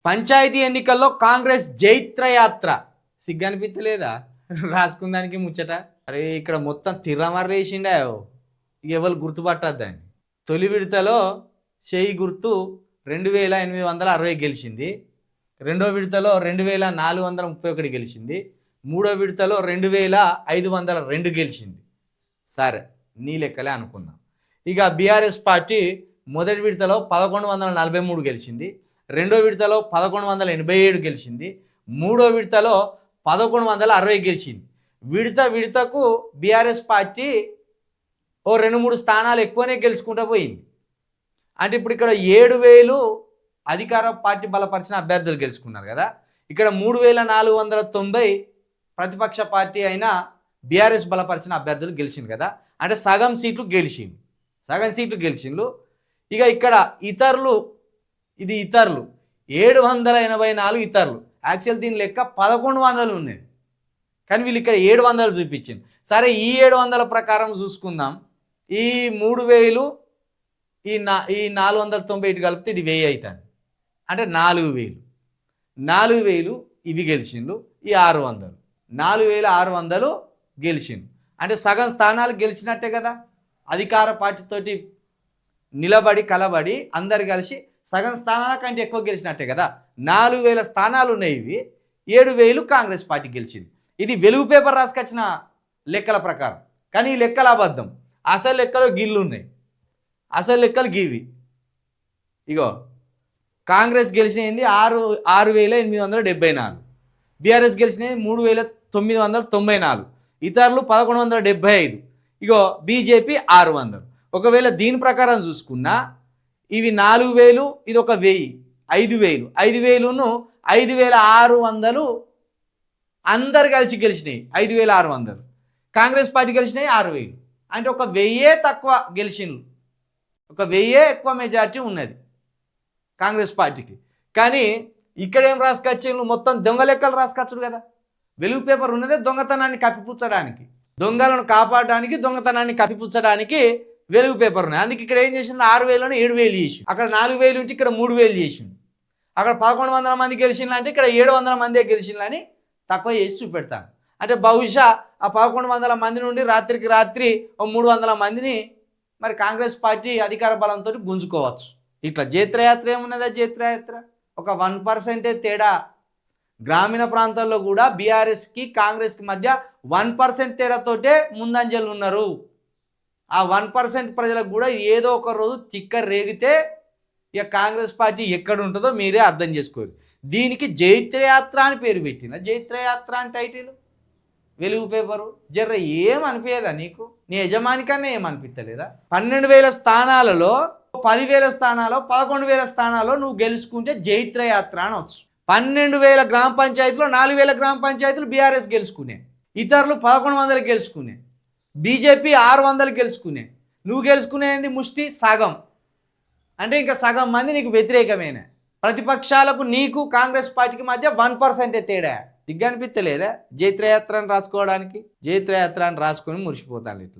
పంచాయతీ ఎన్నికల్లో కాంగ్రెస్ జైత్రయాత్ర సిగ్గనిపించలేదా? రాసుకుందానికి ముచ్చట. అరే ఇక్కడ మొత్తం తిరమరేసిండా, ఎవరు గుర్తుపట్టద్దని. తొలి విడతలో చేయి గుర్తు 2860 గెలిచింది. రెండో విడతలో 2431 గెలిచింది. మూడో విడతలో 2502 గెలిచింది. సరే నీ లెక్కలే అనుకున్నాం. ఇక బీఆర్ఎస్ పార్టీ మొదటి విడతలో 1143 గెలిచింది. రెండో విడతలో 1187 గెలిచింది. మూడో విడతలో 1160 గెలిచింది. విడతకు బీఆర్ఎస్ పార్టీ ఓ 2-3 స్థానాలు ఎక్కువనే గెలుచుకుంటూ పోయింది. అంటే ఇప్పుడు ఇక్కడ 7000 అధికార పార్టీ బలపరిచిన అభ్యర్థులు గెలుచుకున్నారు కదా. ఇక్కడ 3490 ప్రతిపక్ష పార్టీ అయిన బీఆర్ఎస్ బలపరిచిన అభ్యర్థులు గెలిచింది కదా. అంటే సగం సీట్లు గెలిచిండ్రు. ఇక ఇక్కడ ఇతరులు 784 ఇతరులు. యాక్చువల్ దీని లెక్క 1100 ఉన్నాయి, కానీ వీళ్ళు ఇక్కడ 700 చూపించింది. సరే ఈ 700 ప్రకారం చూసుకుందాం. ఈ 3000 ఈ 490 కలిపితే ఇది 1000 అవుతుంది. అంటే 4000 ఇవి గెలిచిండ్రు. ఈ 600 4600 గెలిచిండ్రు. అంటే సగం స్థానాలు గెలిచినట్టే కదా. అధికార పార్టీతోటి నిలబడి కలబడి అందరు కలిసి సగం స్థానాల కంటే ఎక్కువ గెలిచినట్టే కదా. 4000 స్థానాలు ఉన్నాయి. ఇవి 7000 కాంగ్రెస్ పార్టీ గెలిచింది. ఇది వెలుగు పేపర్ రాసుకొచ్చిన లెక్కల ప్రకారం. కానీ ఈ లెక్కలు అబద్ధం. అసలు లెక్కలు గిల్లు ఉన్నాయి. అసలు లెక్కలు గివి. ఇగో కాంగ్రెస్ గెలిచినది 6874, బీఆర్ఎస్ గెలిచినది 3994, ఇతరులు 1175, ఇగో బీజేపీ 600. ఒకవేళ దీని ప్రకారం చూసుకున్నా ఇవి 4000, ఇది ఒక 1000, 5000, 5000ను 5600 అందరు కలిసి గెలిచినాయి. 5600 కాంగ్రెస్ పార్టీ గెలిచినాయి 6000. అంటే ఒక 1000 తక్కువ గెలిచిండ్రు. ఒక 1000 ఎక్కువ మెజార్టీ ఉన్నది కాంగ్రెస్ పార్టీకి. కానీ ఇక్కడ ఏం రాసుకొచ్చిండ్రు? మొత్తం దొంగ లెక్కలు రాసుకొచ్చుడు కదా. వెలుగు పేపర్ ఉన్నదే దొంగతనాన్ని కప్పిపుచ్చడానికి, దొంగలను కాపాడడానికి, దొంగతనాన్ని కప్పిపుచ్చడానికి వెలుగు పేపర్ ఉన్నాయి. అందుకే ఇక్కడ ఏం చేసిండు? 6000ను 7000 చేసి, అక్కడ 4000 ఉంటే ఇక్కడ 3000 చేసిండు. అక్కడ 1100 మంది గెలిచిండ్రు అంటే ఇక్కడ 700 మందే గెలిచిండ్రు అని తక్కువ చేసి చూపెడతాను. అంటే బహుశా ఆ 1100 మంది నుండి రాత్రికి రాత్రి 300 మందిని మరి కాంగ్రెస్ పార్టీ అధికార బలంతో గుంజుకోవచ్చు. ఇట్లా జైత్రయాత్ర ఏమున్నదా? జైత్రయాత్ర ఒక 1% తేడా. గ్రామీణ ప్రాంతాల్లో కూడా బీఆర్ఎస్కి కాంగ్రెస్కి మధ్య 1% తేడాతోటే ముందంజలు ఉన్నారు. ఆ 1% ప్రజలకు కూడా ఏదో ఒక రోజు తిక్క రేగితే ఇక కాంగ్రెస్ పార్టీ ఎక్కడ ఉంటుందో మీరే అర్థం చేసుకోరు. దీనికి జైత్రయాత్ర అని పేరు పెట్టిన. జైత్రయాత్ర అని టైటిల్ వెలుగు పేపరు. జర్ర ఏమనిపించదా నీకు? నీ యజమాని కన్నా ఏమనిపించలేదా? 12000 స్థానాలలో 10,000 స్థానాలు, 11,000 స్థానాల్లో నువ్వు గెలుచుకుంటే జైత్రయాత్ర అనవచ్చు. 12,000 గ్రామ పంచాయతీలో 4,000 గ్రామ పంచాయతీలు బీఆర్ఎస్ గెలుచుకునే, ఇతరులు 1100 గెలుచుకునే, బీజేపీ 600 గెలుచుకునే. నువ్వు గెలుచుకునేది ముష్టి సగం. అంటే ఇంకా సగం మంది నీకు వ్యతిరేకమైన ప్రతిపక్షాలకు, నీకు కాంగ్రెస్ పార్టీకి మధ్య 1% తేడా. దిగ్గనిపించలేదా జైత్రయాత్ర అని రాసుకోవడానికి? జైత్రయాత్ర అని రాసుకొని మురిసిపోతాను ఇట్లా.